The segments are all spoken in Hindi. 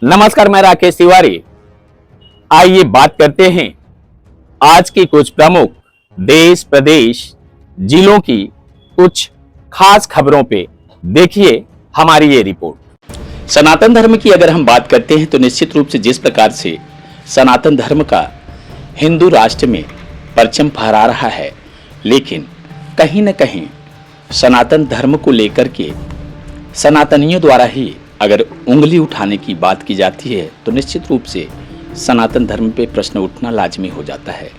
नमस्कार, मैं राकेश तिवारी। आइए बात करते हैं आज की कुछ प्रमुख देश प्रदेश जिलों की कुछ खास खबरों पे। देखिए हमारी ये रिपोर्ट। सनातन धर्म की अगर हम बात करते हैं तो निश्चित रूप से जिस प्रकार से सनातन धर्म का हिंदू राष्ट्र में परचम फहरा रहा है, लेकिन कहीं न कहीं सनातन धर्म को लेकर के सनातनियों द्वारा ही अगर उंगली उठाने की बात की जाती है तो निश्चित रूप से सनातन धर्म पे प्रश्न उठना लाजमी हो जाता है।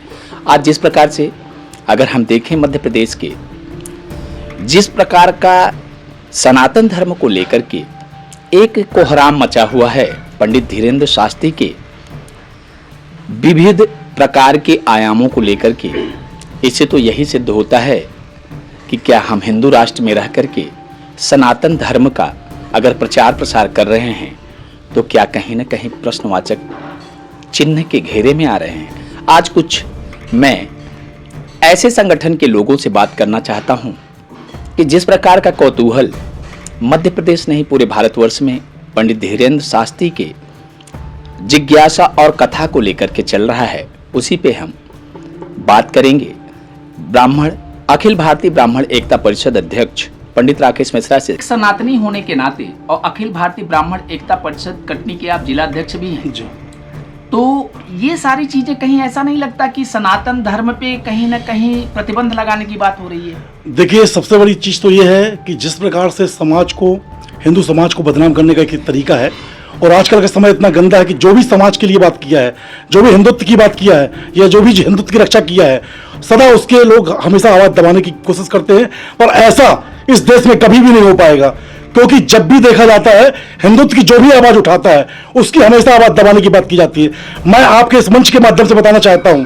आज जिस प्रकार से अगर हम देखें मध्य प्रदेश के जिस प्रकार का सनातन धर्म को लेकर के एक कोहराम मचा हुआ है, पंडित धीरेन्द्र शास्त्री के विविध प्रकार के आयामों को लेकर के, इससे तो यही सिद्ध होता है कि क्या हम हिंदू राष्ट्र में रह करके सनातन धर्म का अगर प्रचार प्रसार कर रहे हैं तो क्या कहीं न कहीं प्रश्नवाचक चिन्ह के घेरे में आ रहे हैं। आज कुछ मैं ऐसे संगठन के लोगों से बात करना चाहता हूं कि जिस प्रकार का कौतूहल मध्य प्रदेश नहीं पूरे भारतवर्ष में पंडित धीरेन्द्र शास्त्री के जिज्ञासा और कथा को लेकर के चल रहा है, उसी पे हम बात करेंगे। अखिल भारतीय ब्राह्मण एकता परिषद अध्यक्ष पंडित राकेश मिश्रा से। सनातनी होने के नाते और अखिल भारतीय ब्राह्मण एकता परिषद कटनी के आप जिला अध्यक्ष भी हैं जी, तो ये सारी चीजें कहीं ऐसा नहीं लगता कि सनातन धर्म पे कहीं ना कहीं प्रतिबंध लगाने की बात हो रही है? देखिए, सबसे बड़ी चीज तो ये है कि जिस प्रकार से समाज को, हिंदू समाज को बदनाम करने का एक तरीका है, और आजकल का समय इतना गंदा है कि जो भी समाज के लिए बात किया है, जो भी हिंदुत्व की बात किया है या जो भी हिंदुत्व की रक्षा किया है, सदा उसके लोग हमेशा आवाज दबाने की कोशिश करते हैं। और ऐसा इस देश में कभी भी नहीं हो पाएगा, क्योंकि जब भी देखा जाता है हिंदुत्व की जो भी आवाज उठाता है उसकी हमेशा आवाज दबाने की बात की जाती है। मैं आपके इस मंच के माध्यम से बताना चाहता हूं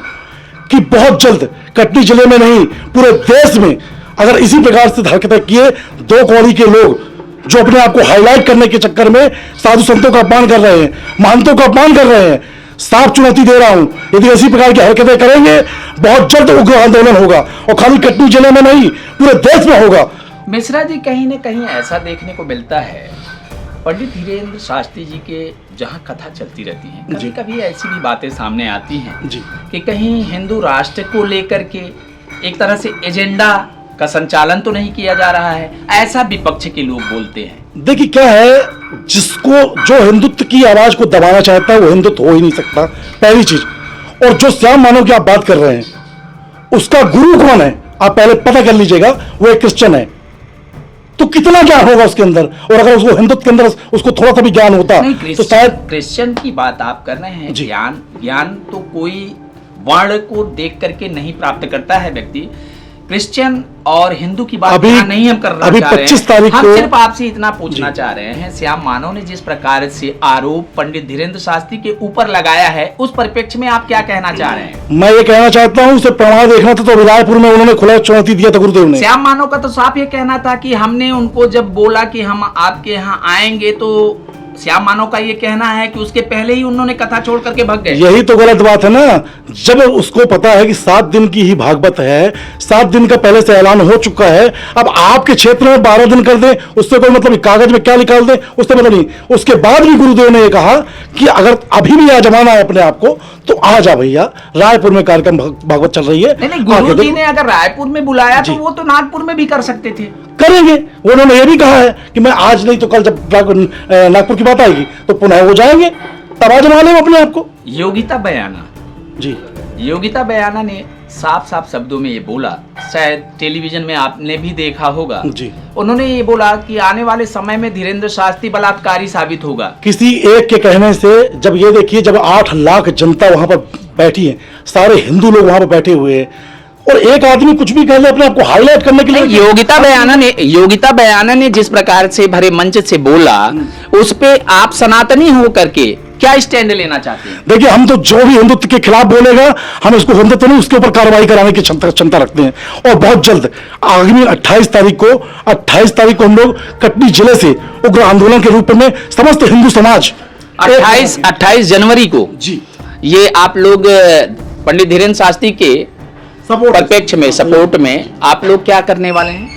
कि बहुत जल्द कटनी जिले में नहीं पूरे देश में अगर इसी प्रकार से हरकतें किए दो कौड़ी के लोग जो अपने आप को हाईलाइट करने के चक्कर में साधु संतों का अपमान कर रहे हैं, महंतों का अपमान कर रहे हैं, साफ चुनौती दे रहा हूं। यदि इसी प्रकार की हरकतें करेंगे बहुत जल्द उग्र आंदोलन होगा, और खाली कटनी जिले में नहीं पूरे देश में होगा। मिश्रा जी, कहीं न कहीं ऐसा देखने को मिलता है पंडित धीरेन्द्र शास्त्री जी के जहाँ कथा चलती रहती है, कभी कभी ऐसी भी बातें सामने आती हैं जी कि कहीं हिंदू राष्ट्र को लेकर के एक तरह से एजेंडा का संचालन तो नहीं किया जा रहा है, ऐसा विपक्ष के लोग बोलते हैं। देखिए क्या है, जिसको जो हिंदुत्व की आवाज को दबाना चाहता है वो हिंदुत्व हो ही नहीं सकता, पहली चीज। और जो श्याम मानव की आप बात कर रहे हैं उसका गुरु कौन है आप पहले पता कर लीजिएगा, वो एक क्रिश्चियन है। तो कितना ज्ञान होगा उसके अंदर, और अगर उसको हिंदुत्व के अंदर उसको थोड़ा सा भी ज्ञान होता तो शायद। क्रिश्चियन की बात आप कर रहे हैं, ज्ञान तो कोई वर्ण को देख करके नहीं प्राप्त करता है व्यक्ति। क्रिश्चियन और हिंदू की बात नहीं हम कर रहे हैं, 25 तारीख हम सिर्फ आपसे इतना पूछना चाह रहे हैं। श्याम मानव ने जिस प्रकार से आरोप पंडित धीरेन्द्र शास्त्री के ऊपर लगाया है, उस परिप्रेक्ष्य में आप क्या कहना चाह रहे हैं? मैं ये कहना चाहता हूँ, उसे प्रमाण देखना था तो रायपुर में उन्होंने खुला चुनौती दिया था गुरुदेव ने। श्याम मानव का तो साफ ये कहना था कि हमने उनको जब बोला कि हम आपके यहाँ आएंगे, तो श्याम मानव का ये कहना है कि उसके पहले ही उन्होंने कथा छोड़ करके भाग गए। यही तो गलत बात है ना, जब उसको पता है कि 7 दिन की ही भागवत है, 7 दिन का पहले से ऐलान हो चुका है, अब आपके क्षेत्र में 12 दिन कर दें उससे कोई मतलब, कागज में क्या निकाल दें उससे मतलब नहीं। उसके बाद भी गुरुदेव ने ये कहा कि अगर अभी भी आजमाना है अपने आप को तो आ जा भैया, रायपुर में कार्यक्रम भागवत चल रही है। नहीं, गुरु जी ने अगर रायपुर में बुलाया तो वो तो नागपुर में भी कर सकते थे, करेंगे। उन्होंने ये भी कहा है कि मैं आज नहीं तो कल जब नागपुर की बात आएगी तो पुनः वो जाएंगे, तब आजमा लें अपने आप को। योगिता बयाना जी, योगिता बयाना ने साफ साफ शब्दों में ये बोला, शायद टेलीविजन में आपने भी देखा होगा जी। उन्होंने ये बोला कि आने वाले समय में धीरेन्द्र शास्त्री बलात्कारी साबित होगा। किसी एक के कहने से, जब ये देखिए जब 8 लाख जनता वहां पर बैठी है, सारे हिंदू लोग वहां पर बैठे हुए हैं, और एक आदमी कुछ भी कह ले अपने आप को हाईलाइट करने के लिए। योगिता बयाना ने जिस प्रकार से भरे मंच से बोला, उस पे आप सनातनी हो करके क्या स्टैंड लेना चाहते हैं? देखिए, हम तो जो भी हिंदुत्व के खिलाफ बोलेगा हम इसको हिंदुत्व नहीं उसके ऊपर कार्रवाई कराने की क्षमता रखते हैं। और बहुत जल्द आगामी 28 तारीख को हम लोग कटनी जिले से उग्र आंदोलन के रूप में समस्त हिंदू समाज 28 जनवरी को जी, ये आप लोग पंडित धीरेन्द्र शास्त्री के परिप्रेक्ष्य में, सपोर्ट में आप लोग क्या करने वाले हैं?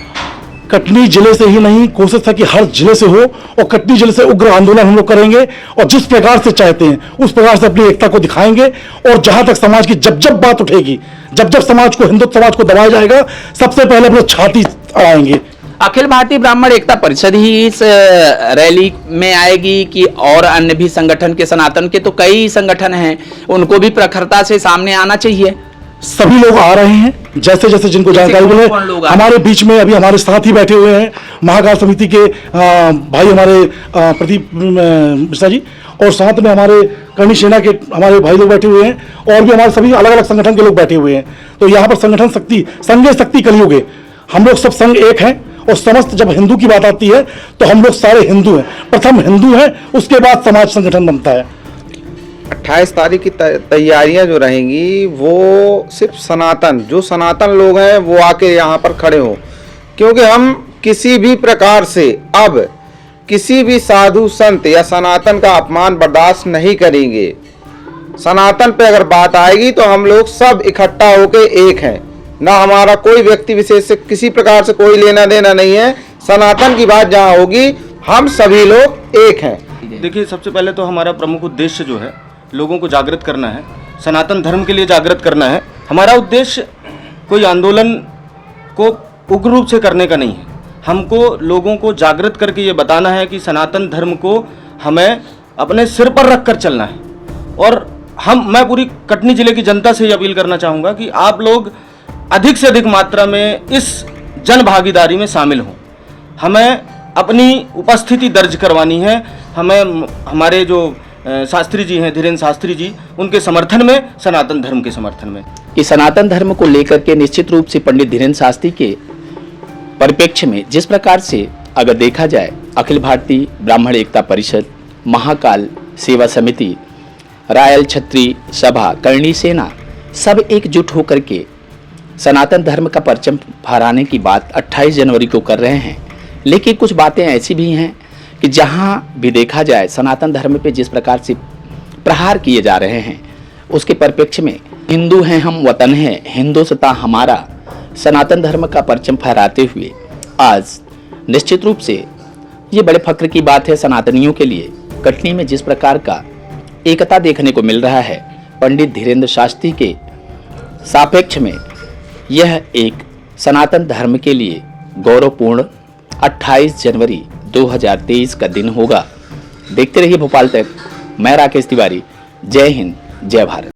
कटनी जिले से ही नहीं, कोशिश है कि हर जिले से हो, और कटनी जिले से उग्र आंदोलन हम लोग करेंगे और जिस प्रकार से चाहते हैं उस प्रकार से अपनी एकता को दिखाएंगे। और जहां तक समाज की जब जब बात उठेगी, जब जब समाज को, हिंदू समाज को दबाया जाएगा, सबसे पहले अपने छाती अड़ाएंगे। अखिल भारतीय ब्राह्मण एकता परिषद ही इस रैली में आएगी कि और अन्य भी संगठन के, सनातन के तो कई संगठन हैं, उनको भी प्रखरता से सामने आना चाहिए? सभी लोग आ रहे हैं, जैसे जैसे जिनको जानकारी मिले। हमारे बीच में अभी हमारे साथ ही बैठे हुए हैं महाकाल समिति के भाई हमारे प्रदीप मिश्रा जी, और साथ में हमारे करणी सेना के हमारे भाई लोग बैठे हुए हैं, और भी हमारे सभी अलग अलग संगठन के लोग बैठे हुए हैं। तो यहाँ पर संगठन शक्ति, संघे शक्ति कलयुग है, हम लोग सब संघ एक हैं। और समस्त जब हिंदू की बात आती है तो हम लोग सारे हिंदू हैं, प्रथम हिंदू हैं, उसके बाद समाज संगठन बनता है। 28 तारीख की तैयारियां जो रहेंगी वो सिर्फ सनातन, जो सनातन लोग हैं वो आके यहाँ पर खड़े हों, क्योंकि हम किसी भी प्रकार से अब किसी भी साधु संत या सनातन का अपमान बर्दाश्त नहीं करेंगे। सनातन पे अगर बात आएगी तो हम लोग सब इकट्ठा होके एक हैं, ना हमारा कोई व्यक्ति विशेष से किसी प्रकार से कोई लेना देना नहीं है। सनातन की बात जहाँ होगी हम सभी लोग एक हैं। देखिए, सबसे पहले तो हमारा प्रमुख उद्देश्य जो है लोगों को जागृत करना है, सनातन धर्म के लिए जागृत करना है। हमारा उद्देश्य कोई आंदोलन को उग्र रूप से करने का नहीं है, हमको लोगों को जागृत करके ये बताना है कि सनातन धर्म को हमें अपने सिर पर रख कर चलना है। और मैं पूरी कटनी जिले की जनता से ये अपील करना चाहूँगा कि आप लोग अधिक से अधिक मात्रा में इस जन भागीदारी में शामिल हों। हमें अपनी उपस्थिति दर्ज करवानी है, हमें हमारे जो शास्त्री जी हैं, धीरेन्द्र शास्त्री जी, उनके समर्थन में, सनातन धर्म के समर्थन में। कि सनातन धर्म को लेकर के निश्चित रूप से पंडित धीरेन्द्र शास्त्री के परिप्रेक्ष्य में जिस प्रकार से अगर देखा जाए, अखिल भारतीय ब्राह्मण एकता परिषद, महाकाल सेवा समिति, रायल छत्री सभा, करणी सेना, सब एकजुट होकर के सनातन धर्म का परचम फहराने की बात 28 जनवरी को कर रहे हैं। लेकिन कुछ बातें ऐसी भी हैं कि जहां भी देखा जाए सनातन धर्म पे जिस प्रकार से प्रहार किए जा रहे हैं, उसके परिप्रेक्ष्य में हिंदू हैं हम, वतन है हिंदुस्तां हमारा, सनातन धर्म का परचम फहराते हुए आज निश्चित रूप से ये बड़े फख्र की बात है सनातनियों के लिए। कटनी में जिस प्रकार का एकता देखने को मिल रहा है पंडित धीरेन्द्र शास्त्री के सापेक्ष में, यह एक सनातन धर्म के लिए गौरवपूर्ण 28 जनवरी 2023 का दिन होगा। देखते रहिए भोपाल तक। मैं राकेश तिवारी। जय हिंद, जय भारत।